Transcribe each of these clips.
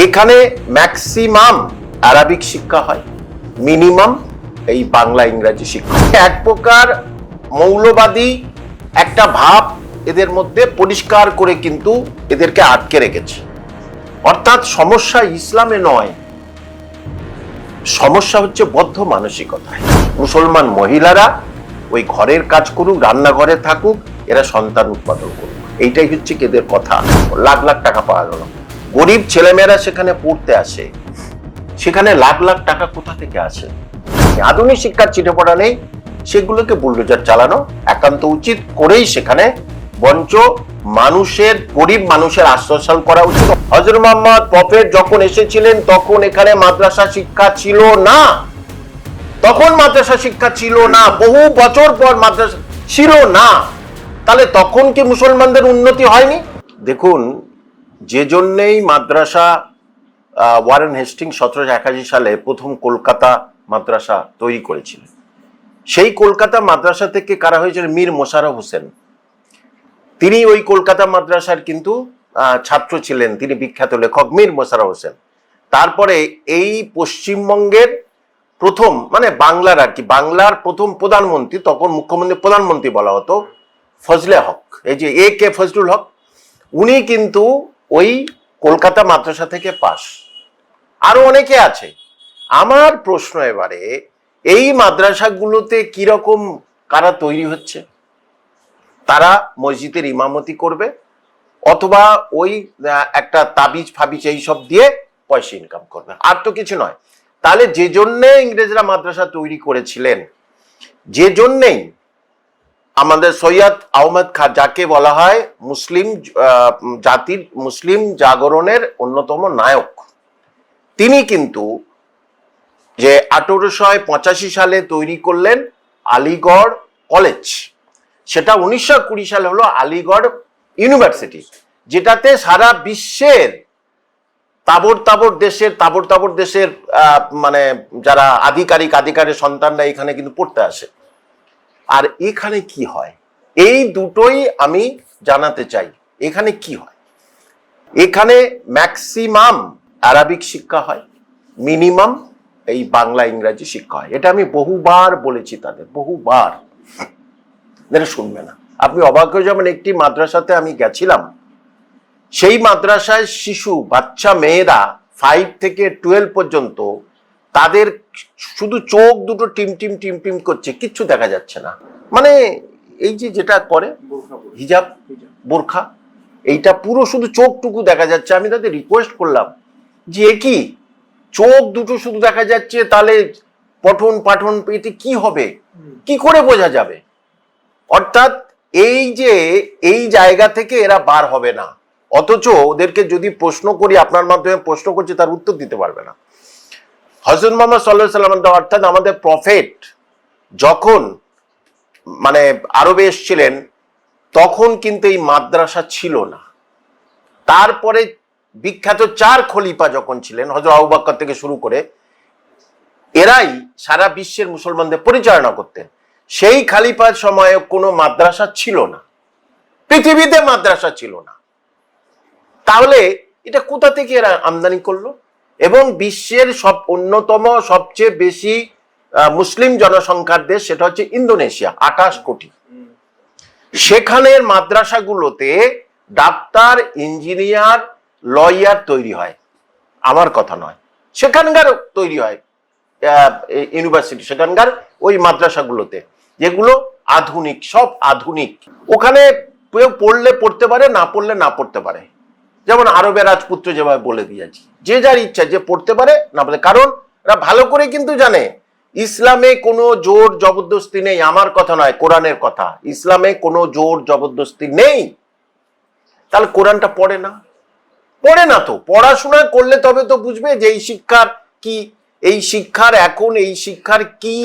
এখানে maximum Arabic শিক্ষা হয়, মিনিমাম এই বাংলা ইংরেজি শিক্ষা। এক প্রকার মৌলবাদী একটা ভাব এদের মধ্যে পরিষ্কার করে কিন্তু এদেরকে আটকে রেখেছে। অর্থাৎ সমস্যা ইসলামে নয়, সমস্যা হচ্ছে বদ্ধ মানসিকতায়। মুসলমান মহিলারা ওই ঘরের কাজ করুক, রান্নাঘরে থাকুক, এরা সন্তান উৎপাদন করুক, এইটাই হচ্ছে এদের কথা। লাখ লাখ টাকা পাওয়া গেল, গরিব ছেলেমেয়েরা সেখানে পড়তে আসে, সেখানে লাখ লাখ টাকা কোথা থেকে আসে? আধুনিক শিক্ষার চিঠে পড়া নেই, সেগুলোকে বুলডোজার চালানো একান্ত উচিত করেই সেখানে বঞ্চ মানুষের, গরিব মানুষের আশ্বাসন করা উচিত। হযরত মুহাম্মদ প্রফেট যখন এসেছিলেন তখন এখানে মাদ্রাসা শিক্ষা ছিল না, তখন মাদ্রাসা শিক্ষা ছিল না, বহু বছর পর মাদ্রাসা ছিল না। তাহলে তখন কি মুসলমানদের উন্নতি হয়নি? দেখুন, যে জন্যেই মাদ্রাসা ওয়ারেন হেস্টিং 1781 সালে প্রথম কলকাতা মাদ্রাসা তৈরি করেছিলেন, সেই কলকাতা মাদ্রাসা থেকে কারা হয়েছিল? মীর মোশাররফ হোসেন। তিনি ওই কলকাতা মাদ্রাসার কিন্তু ছাত্র ছিলেন, তিনি বিখ্যাত লেখক মীর মোশাররফ হোসেন। তারপরে এই পশ্চিমবঙ্গের প্রথম, মানে বাংলার আর কি, বাংলার প্রথম প্রধানমন্ত্রী, তখন মুখ্যমন্ত্রী প্রধানমন্ত্রী বলা হতো, ফজলে হক, এই যে কে ফজলুল হক, উনি কিন্তু ওই কলকাতা মাদ্রাসা থেকে পাস। আরো অনেকে আছে। আমার প্রশ্ন এবারে, এই মাদ্রাসাগুলোতে কিরকম কারা তৈরি হচ্ছে? তারা মসজিদের ইমামতি করবে অথবা ওই একটা তাবিজ ফাবিজ এইসব দিয়ে পয়সা ইনকাম করবে, আর তো কিছু নয়। তাহলে যে জন্যে ইংরেজরা মাদ্রাসা তৈরি করেছিলেন, যে জন্যেই আমাদের সৈয়দ আহমদ খান, যাকে বলা হয় মুসলিম জাতির, মুসলিম জাগরণের অন্যতম নায়ক, তিনি কিন্তু যে 1885 সালে তৈরি করলেন আলিগড় কলেজ, সেটা 1920 সালে হলো আলিগড় ইউনিভার্সিটি, যেটাতে সারা বিশ্বের তাবর তাবর দেশের মানে যারা আধিকারিক সন্তানরা এখানে কিন্তু পড়তে আসে। আর এখানে কি হয়, এই দুটোই আমি জানাতে চাই। এখানে কি হয়? এখানে ম্যাক্সিমাম আরবিক শিক্ষা হয়, মিনিমাম এই বাংলা ইংরেজি শিক্ষা হয়। এটা আমি বহুবার বলেছি তাদের, বহুবার, এটা শুনবে না। আপনি অবাক হয়ে যাবেন, একটি মাদ্রাসাতে আমি গেছিলাম, সেই মাদ্রাসায় শিশু বাচ্চা মেয়েরা 5 থেকে 12 পর্যন্ত, তাদের শুধু চোখ দুটো টিম টিম করছে, কিচ্ছু দেখা যাচ্ছে না। মানে এই যে যেটা করে হিজাব, বোরখা, এইটা পুরো শুধু চোখটুকু দেখা যাচ্ছে। আমি তাদের রিকোয়েস্ট করলাম যে কি চোখ দুটো শুধু দেখা যাচ্ছে, তাহলে পঠন পাঠন এতে কি হবে, কি করে বোঝা যাবে? অর্থাৎ এই যে এই জায়গা থেকে এরা বার হবে না, অথচ ওদেরকে যদি প্রশ্ন করি, আপনার মাধ্যমে প্রশ্ন করছি, তার উত্তর দিতে পারবে না। হযরত মুহাম্মদ সাল্লাল্লাহু আলাইহি ওয়াসাল্লাম, অর্থাৎ আমাদের প্রফেট যখন মানে আরবে এসেছিলেন, তখন কিন্তু এই মাদ্রাসা ছিল না। তারপরে বিখ্যাত 4 খলিফা যখন ছিলেন, হযরত আবু বকর থেকে শুরু করে, এরাই সারা বিশ্বের মুসলমানদের পরিচালনা করতেন। সেই খলিফার সময়ে কোনো মাদ্রাসা ছিল না, পৃথিবীতে মাদ্রাসা ছিল না। তাহলে এটা কোথা থেকে এরা আমদানি করলো? এবং বিশ্বের অন্যতম সবচেয়ে বেশি মুসলিম জনসংখ্যার দেশ, সেটা হচ্ছে ইন্দোনেশিয়া, 28 কোটি। সেখানের মাদ্রাসাগুলোতে ডাক্তার, ইঞ্জিনিয়ার, লয়ার তৈরি হয়, আমার কথা নয়, সেখানকার তৈরি হয় ইউনিভার্সিটি, সেখানকার ওই মাদ্রাসাগুলোতে, যেগুলো আধুনিক, সব আধুনিক। ওখানে পড়লে পড়তে পারে, না পড়লে না পড়তে পারে। যেমন আরবে রাজপুত্র যেভাবে বলে দিয়েছি, যে যার ইচ্ছা, যে পড়তে পারে না পড়তে, কারণ এরা ভালো করে কিন্তু জানে ইসলামে কোনো জোর জবরদস্তি নেই। আমার কথা নয়, কোরআনের কথা, ইসলামে কোনো জোর জবরদস্তি নেই। তাহলে কোরআনটা পড়ে না তো, পড়াশোনা করলে তবে তো বুঝবে যে এই শিক্ষার কি, এই শিক্ষার এখন এই শিক্ষার কি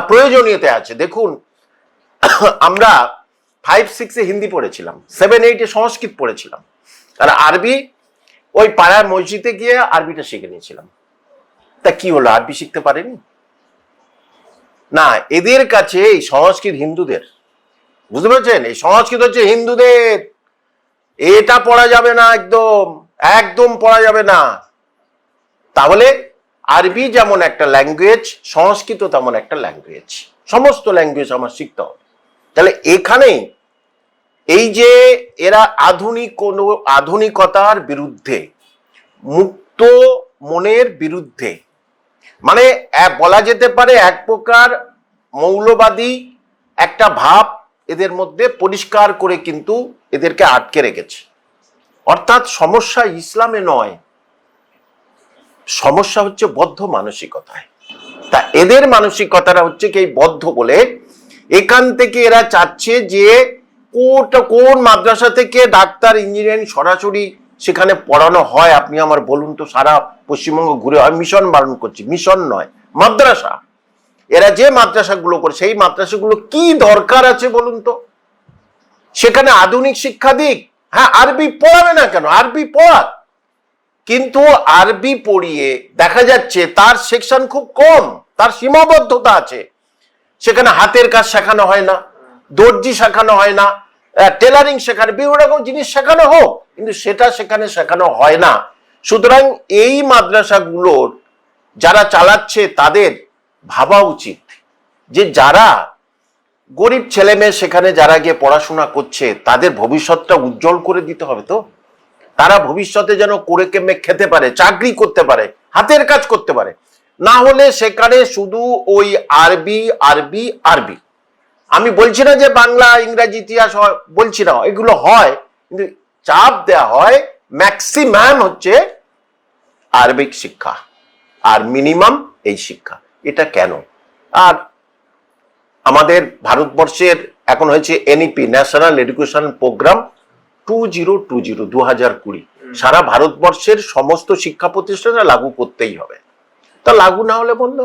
প্রয়োজনীয়তা আছে। দেখুন, আমরা 5-6 হিন্দি পড়েছিলাম, 7-8 সংস্কৃত পড়েছিলাম, আর আরবি ওই পাড়ার মসজিদে গিয়ে আরবিটা শিখে নিয়েছিলাম। তা কি হলো, আরবি শিখতে পারেনি? না, এদের কাছে এই সংস্কৃত হিন্দুদের, বুঝতে পারছেন, এই সংস্কৃত হচ্ছে হিন্দুদের, এটা পড়া যাবে না, একদম একদম পড়া যাবে না। তাহলে আরবি যেমন একটা ল্যাঙ্গুয়েজ, সংস্কৃত তেমন একটা ল্যাঙ্গুয়েজ, সমস্ত ল্যাঙ্গুয়েজ আমার শিখতে হবে। তাহলে এখানে এই যে এরা আধুনিকতার বিরুদ্ধে, মুক্ত মনের বিরুদ্ধে, মানে বলা যেতে পারে এক প্রকার মৌলবাদী একটা ভাব এদের মধ্যে পরিষ্কার করে কিন্তু এদেরকে আটকে রেখেছে। অর্থাৎ সমস্যা ইসলামে নয়, সমস্যা হচ্ছে বদ্ধ মানসিকতায়। তা এদের মানসিকতাটা হচ্ছে কি বদ্ধ বলে এখান থেকে এরা চাচ্ছে যে কোন মাদ্রাসা থেকে ডাক্তার ইঞ্জিনিয়ারিং সরাসরি সেখানে পড়ানো হয়, আপনি আমার বলুন তো। সারা পশ্চিমবঙ্গ ঘুরে হয়, মিশন বারণ করছি, মিশন নয়, মাদ্রাসা। এরা যে মাদ্রাসাগুলো করে সেই মাদ্রাসাগুলো কি দরকার আছে বলুন তো? সেখানে আধুনিক শিক্ষা দিক, হ্যাঁ, আরবি পড়াবে না কেন? আরবি পড়াক, কিন্তু আরবি পড়িয়ে দেখা যাচ্ছে তার সেকশন খুব কম, তার সীমাবদ্ধতা আছে। সেখানে হাতের কাজ শেখানো হয় না, দর্জি শেখানো হয় না, টেলারিং শেখানো, বিভিন্ন রকম জিনিস শেখানো হোক, কিন্তু সেটা সেখানে শেখানো হয় না। সুতরাং এই মাদ্রাসাগুলোর যারা চালাচ্ছে তাদের ভাবা উচিত যে যারা গরিব ছেলে মেয়ে সেখানে যারা গিয়ে পড়াশোনা করছে তাদের ভবিষ্যৎটা উজ্জ্বল করে দিতে হবে। তো তারা ভবিষ্যতে যেন করে কেমে খেতে পারে, চাকরি করতে পারে, হাতের কাজ করতে পারে। না হলে সেখানে শুধু ওই আরবি আরবি আরবি। আমি বলছি না যে বাংলা ইংরাজি ইতিহাস হয়, বলছি না, এগুলো হয়, কিন্তু চাপ দেওয়া হয় ম্যাক্সিমাম হচ্ছে আরবিক শিক্ষা আর মিনিমাম এই শিক্ষা। এটা কেন? আর আমাদের ভারতবর্ষের এখন হয়েছে এনইপি, ন্যাশনাল এডুকেশন প্রোগ্রাম 2020 সারা ভারতবর্ষের সমস্ত শিক্ষা প্রতিষ্ঠানে লাগু করতেই হবে। তা লাগু না হলে বন্ধ।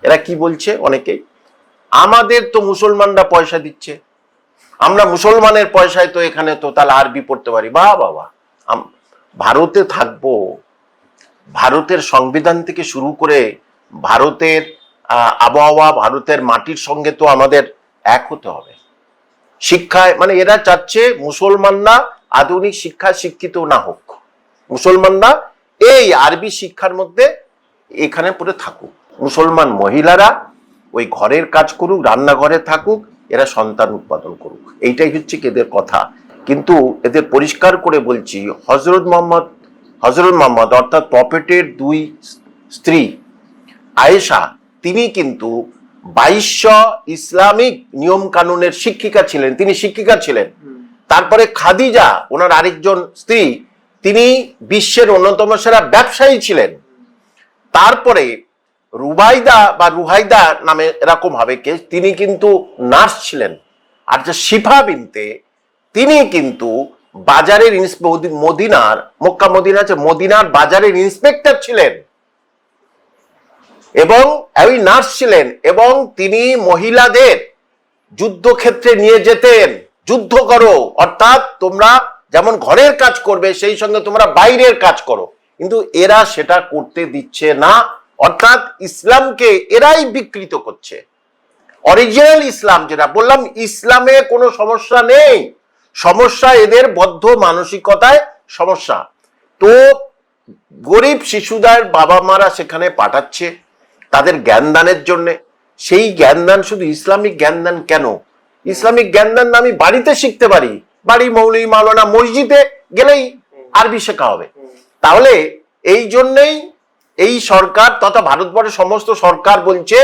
এরা কি বলছে অনেকেই, আমাদের তো মুসলমানরা পয়সা দিচ্ছে, আমরা মুসলমানের পয়সায় তো এখানে তো তাহলে আরবি পড়তে পারি। বাবা, ভারতে থাকবো, ভারতের সংবিধান থেকে শুরু করে ভারতের আবহাওয়া, ভারতের মাটির সঙ্গে তো আমাদের এক হতে হবে শিক্ষায়। মানে এরা চাচ্ছে মুসলমানরা আধুনিক শিক্ষায় শিক্ষিত না হোক, মুসলমানরা এই আরবি শিক্ষার মধ্যে এখানে পড়ে থাকুক। মুসলমান মহিলারা ওই ঘরের কাজ করুক, রান্নাঘরে থাকুক, এরা সন্তান উৎপাদন করুক, এইটাই হচ্ছে এদের কথা। কিন্তু এদের পরিষ্কার করে বলছি, হজরত মোহাম্মদ অর্থাৎ প্রফেটের দুই স্ত্রী আয়েশা, তিনি কিন্তু 2200 ইসলামিক নিয়ম কানুনের শিক্ষিকা ছিলেন, তিনি শিক্ষিকা ছিলেন। তারপরে খাদিজা ওনার আরেকজন স্ত্রী, তিনি বিশ্বের অন্যতম সেরা ব্যবসায়ী ছিলেন। তারপরে রুবাইদা বা রুহাইদা নামে এরকম হবে কে, তিনি কিন্তু নার্স ছিলেন। আর যে শিফা বিনতে, তিনি কিন্তু বাজারের মদিনার, মক্কা মদিনা আছে, মদিনার বাজারের ইন্সপেক্টর ছিলেন এবং ওই নার্স ছিলেন, এবং তিনি মহিলাদের যুদ্ধক্ষেত্রে নিয়ে যেতেন। যুদ্ধ করো, অর্থাৎ তোমরা যেমন ঘরের কাজ করবে সেই সঙ্গে তোমরা বাইরের কাজ করো, কিন্তু এরা সেটা করতে দিচ্ছে না। অর্থাৎ ইসলামকে এরাই বিকৃত করছে। অরিজিনাল ইসলাম যেটা বললাম, ইসলামে কোনো সমস্যা নেই, সমস্যা এদের বদ্ধ মানসিকতায় সমস্যা। তো গরিব শিশুদের বাবা মারা সেখানে পাঠাচ্ছে তাদের জ্ঞানদানের জন্য। সেই জ্ঞানদান শুধু ইসলামিক জ্ঞানদান কেন? ইসলামিক জ্ঞানদান আমি বাড়িতে শিখতে পারি, বাড়ি মৌলভী মাওলানা মসজিদে গেলেই আরবি শেখা হবে। তাহলে এই জন্যই এই সরকার তথা ভারতবর্ষের সমস্ত সরকার বলছে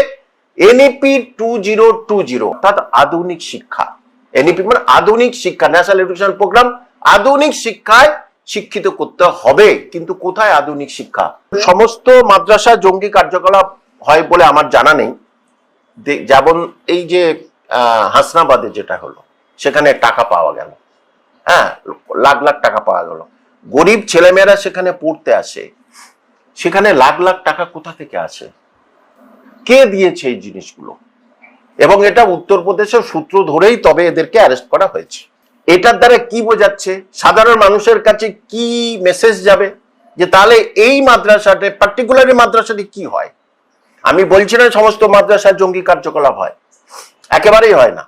এনইপি 2020 অর্থাৎ আধুনিক শিক্ষা। এনইপি মানে আধুনিক শিক্ষা, ন্যাশনাল এডুকেশন প্রোগ্রাম, আধুনিক শিক্ষায় শিক্ষিত করতে হবে। কিন্তু কোথায় আধুনিক শিক্ষা? সমস্ত মাদ্রাসা জঙ্গি কার্যকলাপ হয় বলে আমার জানা নেই। যেমন এই যে হাসনাবাদে যেটা হলো, সেখানে টাকা পাওয়া গেল, হ্যাঁ, লাখ লাখ টাকা পাওয়া গেল। গরিব ছেলেমেয়েরা সেখানে পড়তে আসে, সেখানে লাখ লাখ টাকা কোথা থেকে আসে? কে দিয়েছে এই জিনিসগুলো? এবং এটা উত্তরপ্রদেশের সূত্র ধরেই তবে এদেরকে অ্যারেস্ট করা হয়েছে। এটার দ্বারা কি বোঝাচ্ছে? সাধারণ মানুষের কাছে কি মেসেজ যাবে যে তাহলে এই মাদ্রাসাতে, পার্টিকুলারলি মাদ্রাসাটি কি হয়? আমি বলছি না সমস্ত মাদ্রাসায় জঙ্গি কার্যকলাপ হয়, একেবারেই হয় না।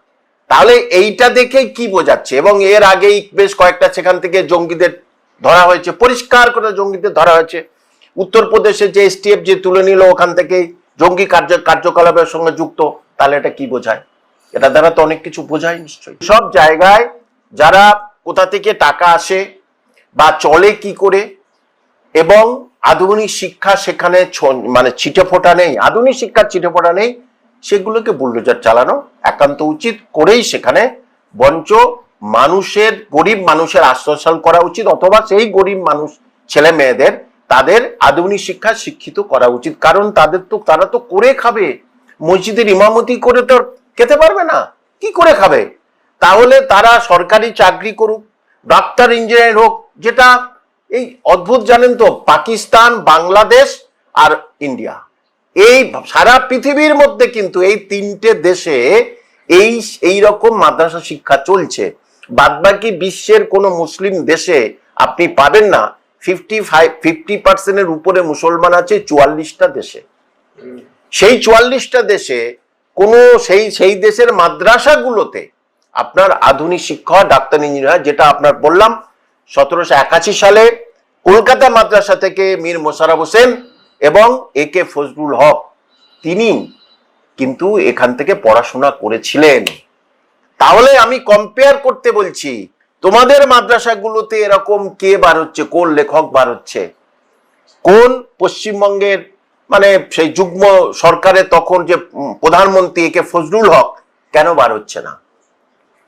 তাহলে এইটা দেখে কি বোঝাচ্ছে? এবং এর আগেই বেশ কয়েকটা সেখান থেকে জঙ্গিদের ধরা হয়েছে, পরিষ্কার করে জঙ্গিদের ধরা হয়েছে। উত্তরপ্রদেশে যে এসটিএফ যে তুলে নিল ওখান থেকে জঙ্গি কার্যকলাপের সঙ্গে যুক্ত, তাহলে এটা কি বোঝায়? এটা দ্বারা তো অনেক কিছু বোঝায় নিশ্চয়ই। সব জায়গায় যারা কোথা থেকে টাকা আসে বা চলে কি করে, এবং আধুনিক শিক্ষা সেখানে মানে ছিটে ফোটা নেই, আধুনিক শিক্ষার ছিটে ফোটা নেই, সেগুলোকে বুলডোজার চালানো একান্ত উচিত করেই সেখানে বঞ্চ মানুষের, গরিব মানুষের আশ্বাসন করা উচিত, অথবা সেই গরিব মানুষ ছেলে মেয়েদের তাদের আধুনিক শিক্ষা শিক্ষিত করা উচিত। কারণ তারা তো করে খাবে, মসজিদের ইমামতি করে তো খেতে পারবে না, কি করে খাবে? তাহলে তারা সরকারি চাকরি করুক, ডাক্তার ইঞ্জিনিয়ার হোক। যেটা এই অদ্ভুত জানেন তো, পাকিস্তান, বাংলাদেশ আর ইন্ডিয়া, এই সারা পৃথিবীর মধ্যে কিন্তু এই তিনটে দেশে এই রকম মাদ্রাসা শিক্ষা চলছে। বাদবাকি বিশ্বের কোন মুসলিম দেশে আপনি পাবেন না। 50% উপরে মুসলমান আছে 44টা দেশে। সেই 44টা দেশে কোন সেই দেশের মাদ্রাসাগুলোতে আপনার আধুনিক শিক্ষা, ডাক্তার ইঞ্জিনিয়ার, যেটা আপনার বললাম 1781 সালে কলকাতা মাদ্রাসা থেকে মীর মোশাররফ হোসেন এবং একে ফজলুল হক, তিনি কিন্তু এখান থেকে পড়াশোনা করেছিলেন। তাহলে আমি কম্পেয়ার করতে বলছি, তোমাদের মাদ্রাসাগুলোতে এরকম কে বার হচ্ছে, কোন লেখক বার হচ্ছে, কোন পশ্চিমবঙ্গের মানে সেই যুগ্ম সরকারের তখন যে প্রধানমন্ত্রী একে ফজলুল হক কেন বার হচ্ছে না?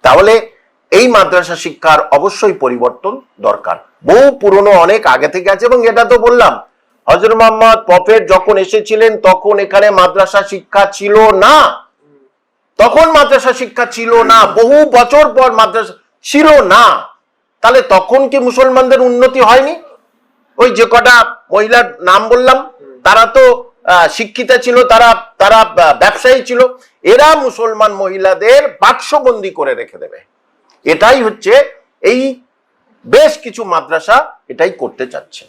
তাহলে এই মাদ্রাসা শিক্ষার অবশ্যই পরিবর্তন দরকার। বহু পুরনো, অনেক আগে থেকে আছে। এবং এটা তো বললাম, হযরত মুহাম্মদ প্রফেট যখন এসেছিলেন তখন এখানে মাদ্রাসা শিক্ষা ছিল না, তখন মাদ্রাসা শিক্ষা ছিল না, বহু বছর পর মাদ্রাসা ছিল না। তাহলে তখন কি মুসলমানদের উন্নতি হয়নি? ওই যে কটা মহিলার নাম বললাম, তারা তো শিক্ষিতা ছিল, তারা ব্যবসায়ী ছিল। এরা মুসলমান মহিলাদের বাক্সবন্দি করে রেখে দেবে। এটাই হচ্ছে এই বেশ কিছু মাদ্রাসা এটাই করতে চাচ্ছে।